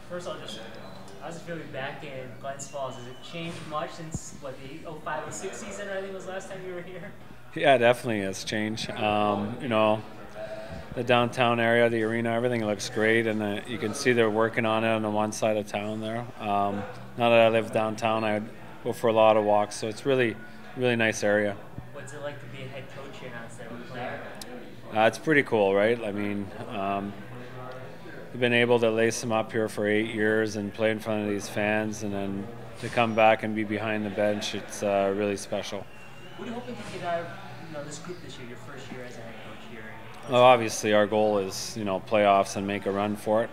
First of all, just how's it feel to be back in Glens Falls? Has it changed much since what the 05-06 season? I think was the last time you were here. Yeah, definitely has changed. You know, the downtown area, the arena, everything looks great, and you can see they're working on it on the one side of town there. Now that I live downtown, I go for a lot of walks, so it's really nice area. What's it like to be a head coach here now instead of a player? It's pretty cool, right? I mean, we've been able to lace them up here for 8 years and play in front of these fans, and then to come back and be behind the bench, it's really special. What are you hoping to get out of this group this year, your first year as a head coach here? Well, obviously, our goal is playoffs and make a run for it.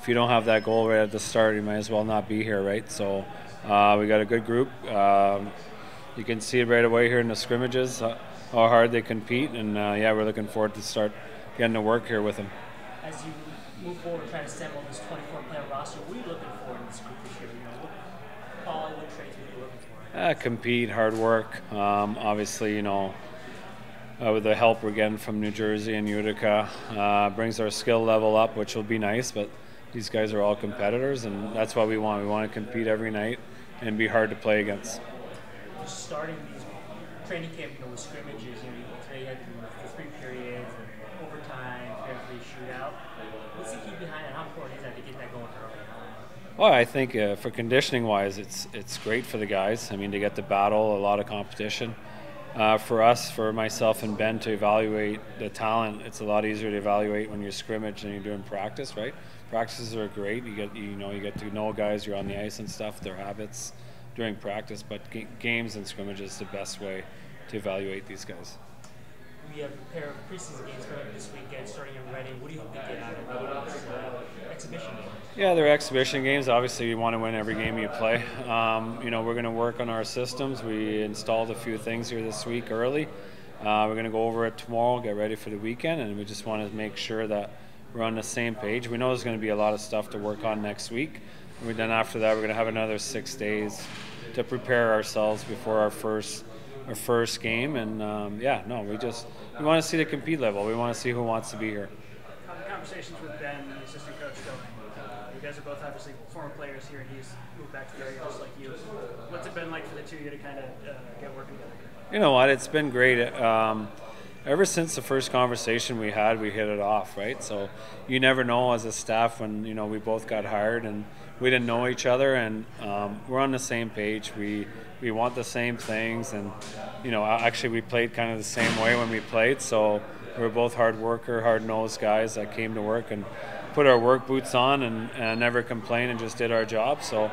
If you don't have that goal right at the start, you might as well not be here, right? So we got a good group. You can see it right away here in the scrimmages, how hard they compete, and yeah, we're looking forward to start getting to work here with them. As you move forward trying to assemble this 24-player roster, what are you looking for in this group this year? What quality, what traits are you looking for? Compete, hard work. Obviously, with the help we're getting from New Jersey and Utica, brings our skill level up, which will be nice, but these guys are all competitors, and that's what we want. We want to compete every night and be hard to play against. Just starting these training camp, with scrimmages, today you had the 3 periods, and overtime, fair-free shootout. What's the key behind it? How important is that to get that going early on? Well, I think for conditioning-wise, it's great for the guys. I mean, to get to battle, a lot of competition. For us, for myself and Ben, to evaluate the talent, it's a lot easier to evaluate when you're scrimmage than you're doing practice, right? Practices are great. You get to know guys. You're on the ice and stuff, their habits during practice. But games and scrimmages is the best way to evaluate these guys. We have a pair of preseason games coming this weekend, starting in Reading. What do you hope to get out of those exhibition games? Yeah, they're exhibition games. Obviously, you want to win every game you play. We're going to work on our systems. We installed a few things here this week early. We're going to go over it tomorrow, get ready for the weekend, and we just want to make sure that we're on the same page. We know there's going to be a lot of stuff to work on next week. And then after that, we're going to have another 6 days to prepare ourselves before our first game. And we want to see the compete level. We want to see who wants to be here. The conversations with Ben, the assistant coach, going. You guys are both obviously former players here, and he's moved back to the area just like you. What's it been like for the two of you to kind of get working together? You know what? It's been great. Ever since the first conversation we had, we hit it off, right? So you never know as a staff when we both got hired and we didn't know each other, and we're on the same page. We want the same things, and actually we played kind of the same way when we played. So we're both hard worker, hard-nosed guys that came to work and put our work boots on and never complained and just did our job. So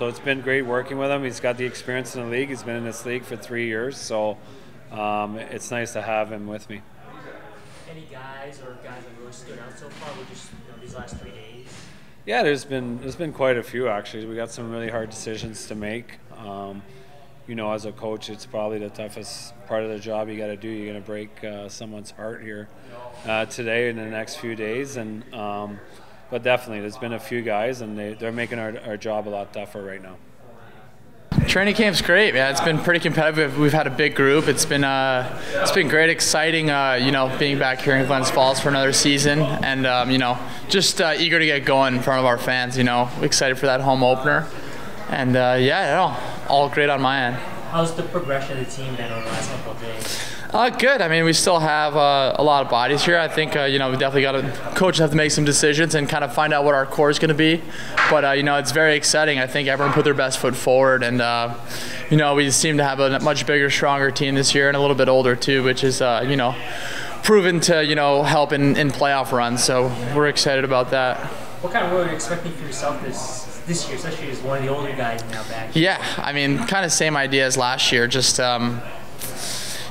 it's been great working with him. He's got the experience in the league. He's been in this league for 3 years. So it's nice to have him with me. Any guys that really stood out so far with just these last 3 days? Yeah, there's been quite a few actually. We got some really hard decisions to make. As a coach, it's probably the toughest part of the job you got to do. You're going to break someone's heart here today in the next few days, but definitely there's been a few guys, and they're making our job a lot tougher right now. Training camp's great, man. It's been pretty competitive. We've had a big group. It's been great, exciting. Being back here in Glens Falls for another season, and just eager to get going in front of our fans. Excited for that home opener, and all great on my end. How's the progression of the team been over the last couple of days? Good. I mean, we still have a lot of bodies here. I think, we definitely got coaches have to make some decisions and kind of find out what our core is going to be. But, it's very exciting. I think everyone put their best foot forward. And, we seem to have a much bigger, stronger team this year and a little bit older too, which is, proven to, help in playoff runs. So we're excited about that. What kind of role are you expecting for yourself this year, especially as one of the older guys now back? Yeah, I mean, kind of same idea as last year. Just,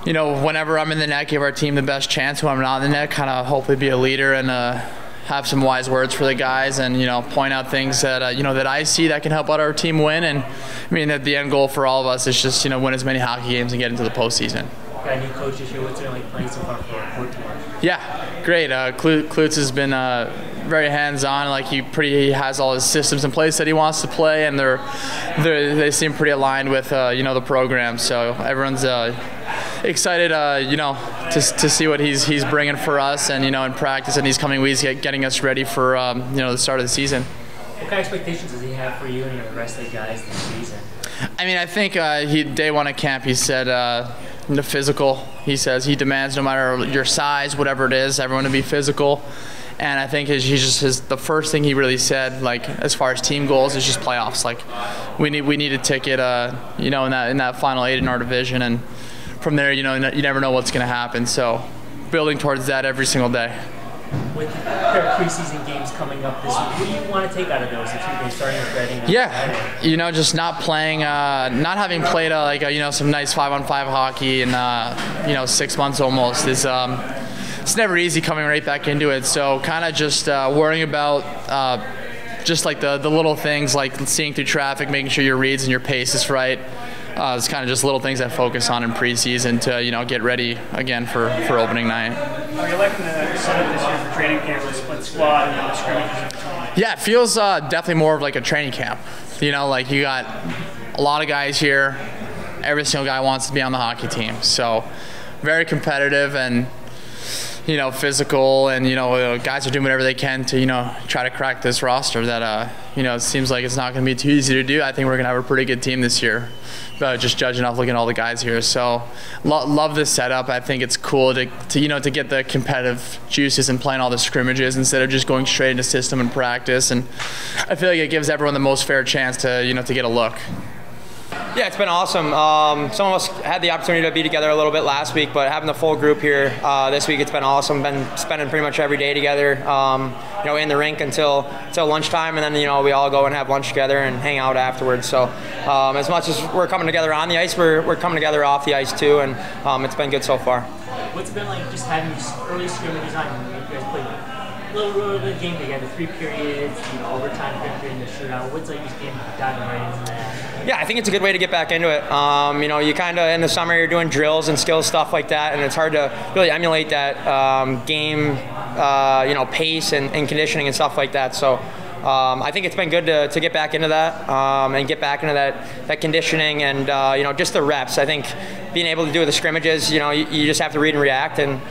whenever I'm in the net, give our team the best chance. When I'm not in the net, kind of hopefully be a leader and have some wise words for the guys, and point out things that that I see that can help out our team win. And I mean, the end goal for all of us is just win as many hockey games and get into the postseason. Got a new coach this year. What's it like playing so far for our team? Yeah, great. Cloutier has been very hands-on. Like he has all his systems in place that he wants to play, and they seem pretty aligned with the program. So everyone's excited, to see what he's bringing for us, and in practice in these coming weeks, getting us ready for the start of the season. What kind of expectations does he have for you and the rest of the guys this season? I mean, I think day one at camp, he said the physical. He says he demands no matter your size, whatever it is, everyone to be physical. And I think the first thing he really said, like as far as team goals, is just playoffs. Like we need a ticket, in that final 8 in our division, and from there, you never know what's going to happen. So building towards that every single day. With their preseason games coming up this week, what do you want to take out of those? The 2 games starting with Reading. Yeah, just not playing, not having played some nice 5-on-5 hockey in 6 months almost is. It's never easy coming right back into it. So kind of just worrying about just like the little things, like seeing through traffic, making sure your reads and your pace is right. It's kind of just little things I focus on in preseason to get ready again for opening night. Are you liking the setup this year for training camp with split squad and the scrimmages? Yeah, it feels definitely more of like a training camp. Like you got a lot of guys here. Every single guy wants to be on the hockey team. So very competitive and physical, and guys are doing whatever they can to try to crack this roster that it seems like it's not going to be too easy to do. I think we're going to have a pretty good team this year, just judging off looking at all the guys here. So love this setup. I think it's cool to get the competitive juices and playing all the scrimmages instead of just going straight into system and practice, and I feel like it gives everyone the most fair chance to get a look. Yeah, it's been awesome. Some of us had the opportunity to be together a little bit last week, but having the full group here this week, it's been awesome. Been spending pretty much every day together, in the rink until lunchtime, and then we all go and have lunch together and hang out afterwards. So as much as we're coming together on the ice, we're coming together off the ice too, and it's been good so far. What's it been like just having these early scrimmages on? You guys played a little bit of game together, 3 periods, overtime, 5th period, and the shootout. What's like just getting diving right into that? Yeah, I think it's a good way to get back into it. You kind of, in the summer, you're doing drills and skill stuff like that, and it's hard to really emulate that game, pace and conditioning and stuff like that. So I think it's been good to get back into that and get back into that conditioning and, just the reps. I think being able to do the scrimmages, you just have to read and react, and,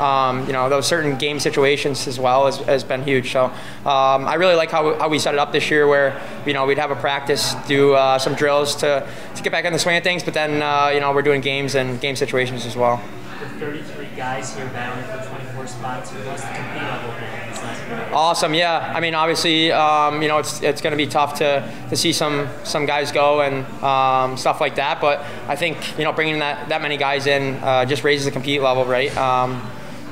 those certain game situations as well has been huge. So I really like how we set it up this year where, we'd have a practice, do some drills to get back in the swing of things, but then, we're doing games and game situations as well. With 33 guys here battling for 24 spots, who wants to compete level here? Awesome, yeah. I mean, obviously, it's going to be tough to see some guys go and stuff like that. But I think bringing that many guys in just raises the compete level, right?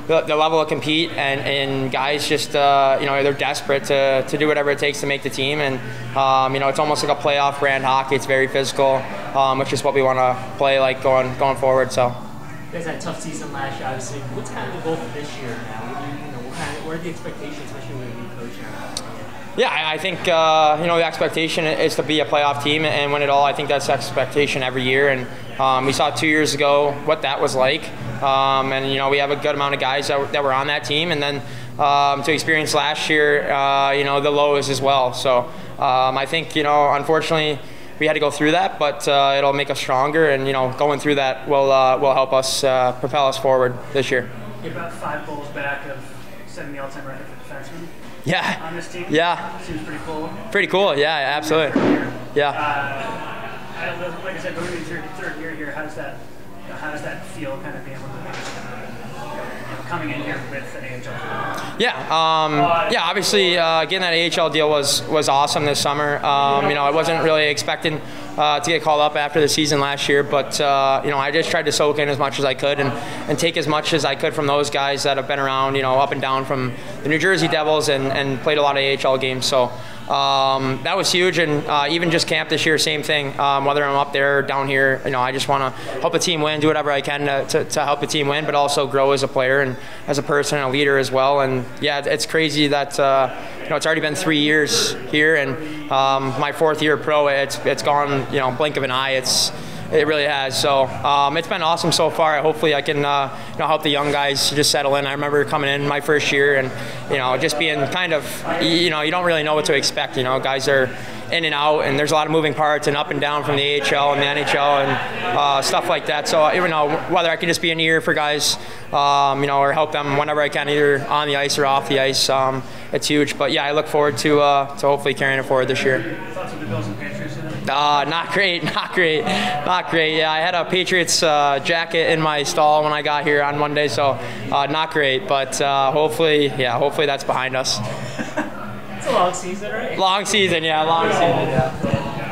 The level of compete and guys just they're desperate to do whatever it takes to make the team, and it's almost like a playoff brand hockey. It's very physical, which is what we want to play like going forward. So. You guys had a tough season last year, obviously. What's kind of the goal for this year now? What are the expectations, especially with a new coach now? Yeah, I think the expectation is to be a playoff team and win it all. I think that's the expectation every year, and we saw 2 years ago what that was like. And we have a good amount of guys that were on that team, and then to experience last year, the lows as well. So I think unfortunately, we had to go through that, but it'll make us stronger, and going through that will help us propel us forward this year. You're about 5 goals back of setting the all-time record for defensemen. Yeah. On this team. Yeah. Seems pretty cool. Pretty cool. Yeah, absolutely. Yeah. Like I said, going into your 3rd year here, how does that feel? Kind of being able to coming in here with an AHL. Yeah, obviously getting that AHL deal was awesome this summer. I wasn't really expecting to get called up after the season last year, but I just tried to soak in as much as I could and take as much as I could from those guys that have been around, up and down from the New Jersey Devils and played a lot of AHL games. So that was huge, and even just camp this year, same thing. Whether I'm up there or down here, I just want to help the team win, do whatever I can to help the team win, but also grow as a player and as a person and a leader as well. And yeah, it's crazy that it's already been 3 years here, and my 4th year pro. It's gone, blink of an eye. It's It really has. So it's been awesome so far. Hopefully I can help the young guys just settle in. I remember coming in my first year and just being kind of you don't really know what to expect. Guys are in and out, and there's a lot of moving parts and up and down from the AHL and the NHL and stuff like that. So whether I can just be an ear for guys, or help them whenever I can, either on the ice or off the ice, it's huge. But yeah, I look forward to hopefully carrying it forward this year. Thoughts of the Bills and Patriots today? Not great. Yeah, I had a Patriots jacket in my stall when I got here on Monday, so not great. But hopefully that's behind us. It's a long season, right? Long season, yeah.